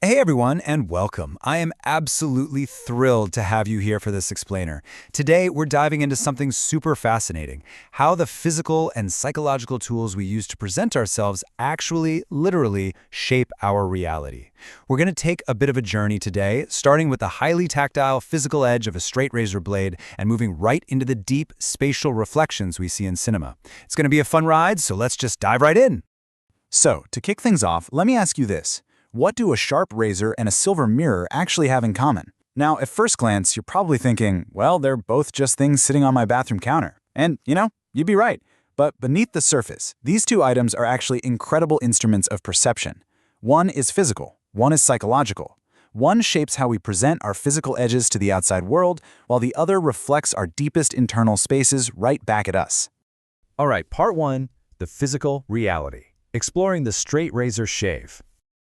Hey everyone, and welcome. I am absolutely thrilled to have you here for this explainer. Today, we're diving into something super fascinating, how the physical and psychological tools we use to present ourselves actually, literally, shape our reality. We're going to take a bit of a journey today, starting with the highly tactile physical edge of a straight razor blade and moving right into the deep spatial reflections we see in cinema. It's going to be a fun ride, so let's just dive right in. So, to kick things off, let me ask you this. What do a sharp razor and a silver mirror actually have in common? Now, at first glance, you're probably thinking, well, they're both just things sitting on my bathroom counter. And, you'd be right. But beneath the surface, these two items are actually incredible instruments of perception. One is physical, one is psychological. One shapes how we present our physical edges to the outside world, while the other reflects our deepest internal spaces right back at us. All right, part one, the physical reality. Exploring the straight razor shave.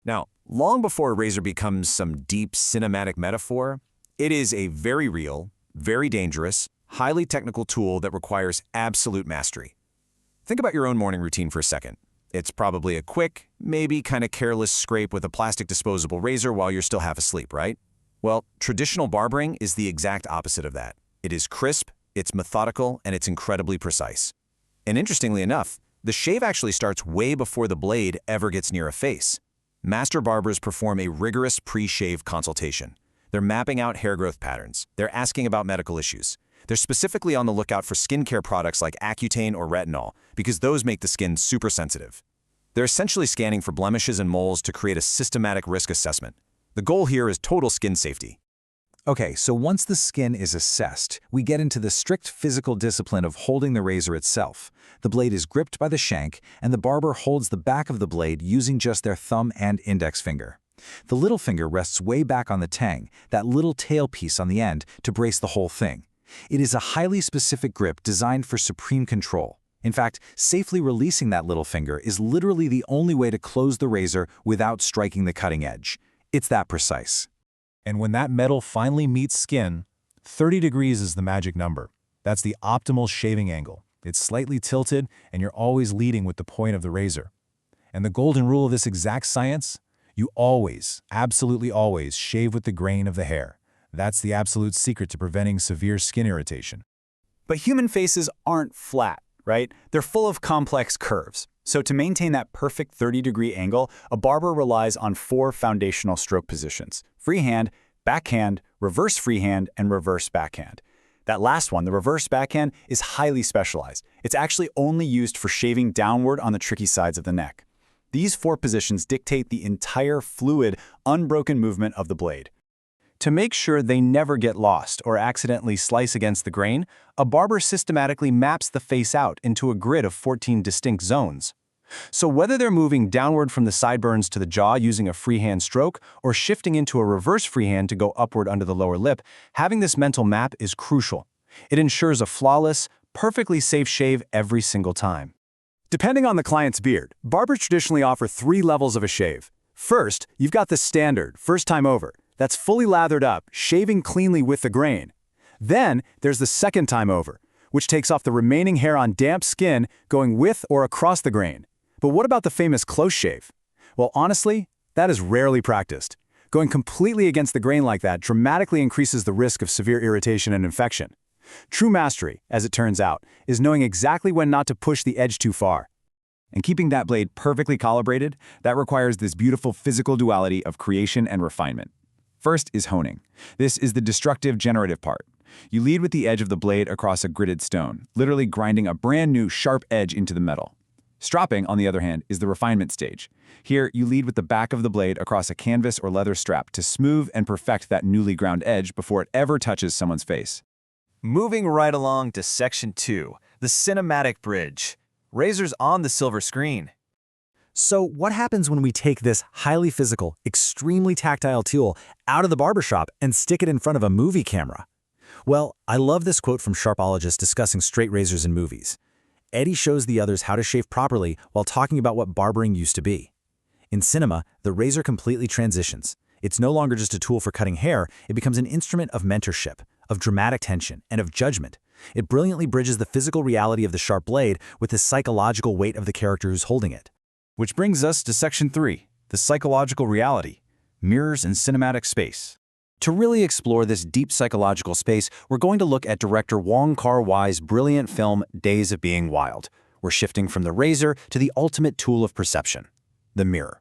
Now, long before a razor becomes some deep cinematic metaphor, it is a very real, very dangerous, highly technical tool that requires absolute mastery. Think about your own morning routine for a second. It's probably a quick, maybe kind of careless scrape with a plastic disposable razor while you're still half asleep, right? Well, traditional barbering is the exact opposite of that. It is crisp, it's methodical, and it's incredibly precise. And interestingly enough, the shave actually starts way before the blade ever gets near a face. Master barbers perform a rigorous pre-shave consultation. They're mapping out hair growth patterns. They're asking about medical issues. They're specifically on the lookout for skincare products like Accutane or retinol, because those make the skin super sensitive. They're essentially scanning for blemishes and moles to create a systematic risk assessment. The goal here is total skin safety. Okay, so once the skin is assessed, we get into the strict physical discipline of holding the razor itself. The blade is gripped by the shank, and the barber holds the back of the blade using just their thumb and index finger. The little finger rests way back on the tang, that little tail piece on the end, to brace the whole thing. It is a highly specific grip designed for supreme control. In fact, safely releasing that little finger is literally the only way to close the razor without striking the cutting edge. It's that precise. And when that metal finally meets skin, 30 degrees is the magic number. That's the optimal shaving angle. It's slightly tilted, and you're always leading with the point of the razor. And the golden rule of this exact science? You always, absolutely always, shave with the grain of the hair. That's the absolute secret to preventing severe skin irritation. But human faces aren't flat, right? They're full of complex curves. So to maintain that perfect 30-degree angle, a barber relies on 4 foundational stroke positions: freehand, backhand, reverse freehand, and reverse backhand. That last one, the reverse backhand, is highly specialized. It's actually only used for shaving downward on the tricky sides of the neck. These 4 positions dictate the entire fluid, unbroken movement of the blade. To make sure they never get lost or accidentally slice against the grain, a barber systematically maps the face out into a grid of 14 distinct zones. So whether they're moving downward from the sideburns to the jaw using a freehand stroke or shifting into a reverse freehand to go upward under the lower lip, having this mental map is crucial. It ensures a flawless, perfectly safe shave every single time. Depending on the client's beard, barbers traditionally offer 3 levels of a shave. First, you've got the standard, first time over. That's fully lathered up, shaving cleanly with the grain. Then, there's the second time over, which takes off the remaining hair on damp skin, going with or across the grain. But what about the famous close shave? Well, honestly, that is rarely practiced. Going completely against the grain like that dramatically increases the risk of severe irritation and infection. True mastery, as it turns out, is knowing exactly when not to push the edge too far. And keeping that blade perfectly calibrated, that requires this beautiful physical duality of creation and refinement. First is honing. This is the destructive generative part. You lead with the edge of the blade across a gridded stone, literally grinding a brand new sharp edge into the metal. Stropping, on the other hand, is the refinement stage. Here, you lead with the back of the blade across a canvas or leather strap to smooth and perfect that newly ground edge before it ever touches someone's face. Moving right along to section 2, the cinematic bridge. Razors on the silver screen. So what happens when we take this highly physical, extremely tactile tool out of the barbershop and stick it in front of a movie camera? Well, I love this quote from Sharpologists discussing straight razors in movies. Eddie shows the others how to shave properly while talking about what barbering used to be. In cinema, the razor completely transitions. It's no longer just a tool for cutting hair, it becomes an instrument of mentorship, of dramatic tension, and of judgment. It brilliantly bridges the physical reality of the sharp blade with the psychological weight of the character who's holding it. Which brings us to section 3, the psychological reality. mirrors in cinematic space. To really explore this deep psychological space, we're going to look at director Wong Kar-wai's brilliant film Days of Being Wild. We're shifting from the razor to the ultimate tool of perception, the mirror.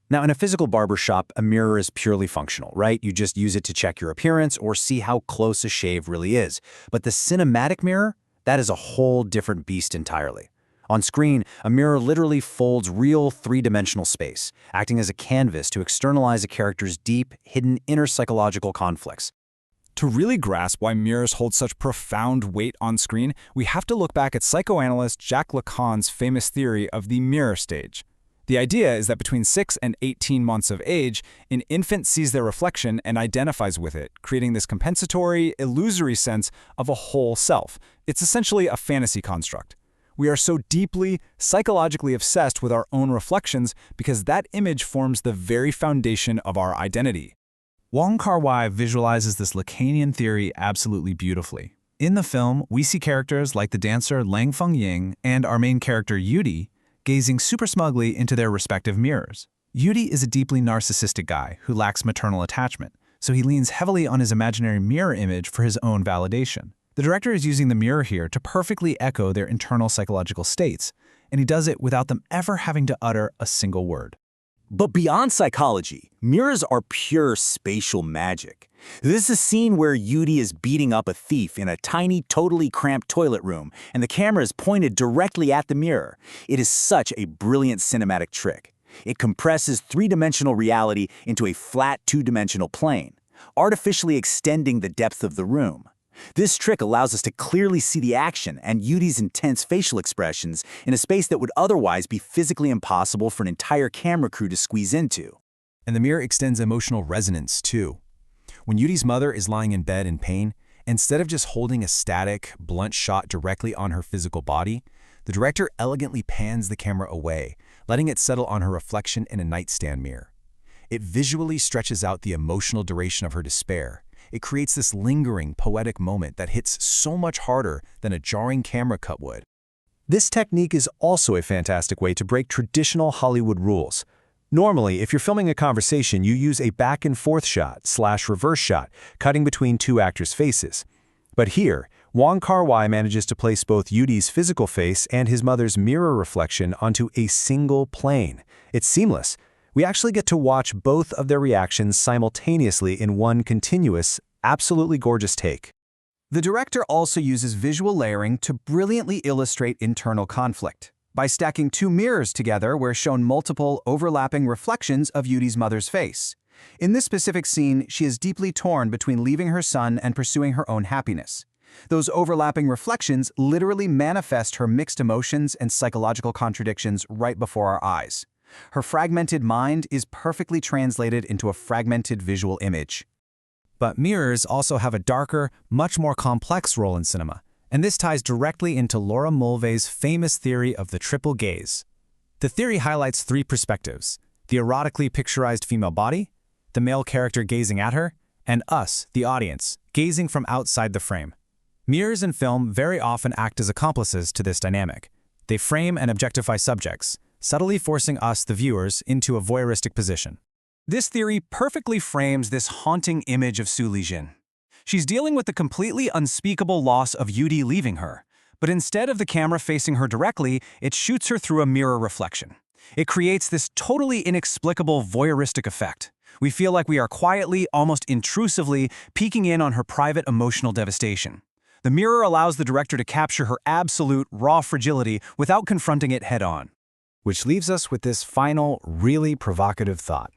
Now, in a physical barber shop, a mirror is purely functional, right? You just use it to check your appearance or see how close a shave really is. But the cinematic mirror, that is a whole different beast entirely. On screen, a mirror literally folds real three-dimensional space, acting as a canvas to externalize a character's deep, hidden inner psychological conflicts. To really grasp why mirrors hold such profound weight on screen, we have to look back at psychoanalyst Jacques Lacan's famous theory of the mirror stage. The idea is that between 6 and 18 months of age, an infant sees their reflection and identifies with it, creating this compensatory, illusory sense of a whole self. It's essentially a fantasy construct. We are so deeply, psychologically obsessed with our own reflections because that image forms the very foundation of our identity. Wong Kar-wai visualizes this Lacanian theory absolutely beautifully. In the film, we see characters like the dancer Lang Feng-ying and our main character Yudi gazing super smugly into their respective mirrors. Yudi is a deeply narcissistic guy who lacks maternal attachment, so he leans heavily on his imaginary mirror image for his own validation. The director is using the mirror here to perfectly echo their internal psychological states, and he does it without them ever having to utter a single word. But beyond psychology, mirrors are pure spatial magic. This is a scene where Yudi is beating up a thief in a tiny, totally cramped toilet room, and the camera is pointed directly at the mirror. It is such a brilliant cinematic trick. It compresses three-dimensional reality into a flat two-dimensional plane, artificially extending the depth of the room. This trick allows us to clearly see the action and Yudi's intense facial expressions in a space that would otherwise be physically impossible for an entire camera crew to squeeze into. And the mirror extends emotional resonance, too. When Yudi's mother is lying in bed in pain, instead of just holding a static, blunt shot directly on her physical body, the director elegantly pans the camera away, letting it settle on her reflection in a nightstand mirror. It visually stretches out the emotional duration of her despair. It creates this lingering, poetic moment that hits so much harder than a jarring camera cut would. This technique is also a fantastic way to break traditional Hollywood rules. Normally, if you're filming a conversation, you use a back-and-forth shot/reverse shot, cutting between two actors' faces. But here, Wong Kar-wai manages to place both Yudi's physical face and his mother's mirror reflection onto a single plane. It's seamless. We actually get to watch both of their reactions simultaneously in one continuous, absolutely gorgeous take. The director also uses visual layering to brilliantly illustrate internal conflict. By stacking two mirrors together, we're shown multiple, overlapping reflections of Yudi's mother's face. In this specific scene, she is deeply torn between leaving her son and pursuing her own happiness. Those overlapping reflections literally manifest her mixed emotions and psychological contradictions right before our eyes. Her fragmented mind is perfectly translated into a fragmented visual image. But mirrors also have a darker, much more complex role in cinema, and this ties directly into Laura Mulvey's famous theory of the triple gaze. The theory highlights three perspectives: the erotically picturized female body, the male character gazing at her, and us, the audience, gazing from outside the frame. Mirrors in film very often act as accomplices to this dynamic. They frame and objectify subjects, subtly forcing us, the viewers, into a voyeuristic position. This theory perfectly frames this haunting image of Su Lijin. She's dealing with the completely unspeakable loss of Yudi leaving her, but instead of the camera facing her directly, it shoots her through a mirror reflection. It creates this totally inexplicable voyeuristic effect. We feel like we are quietly, almost intrusively, peeking in on her private emotional devastation. The mirror allows the director to capture her absolute, raw fragility without confronting it head-on. Which leaves us with this final, really provocative thought.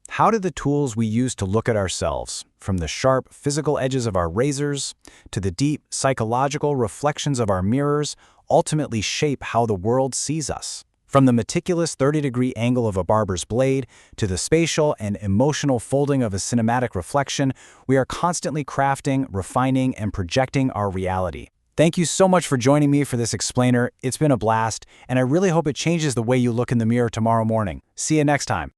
How do the tools we use to look at ourselves, from the sharp physical edges of our razors to the deep psychological reflections of our mirrors, ultimately shape how the world sees us? From the meticulous 30-degree angle of a barber's blade to the spatial and emotional folding of a cinematic reflection, we are constantly crafting, refining, and projecting our reality. Thank you so much for joining me for this explainer. It's been a blast, and I really hope it changes the way you look in the mirror tomorrow morning. See you next time.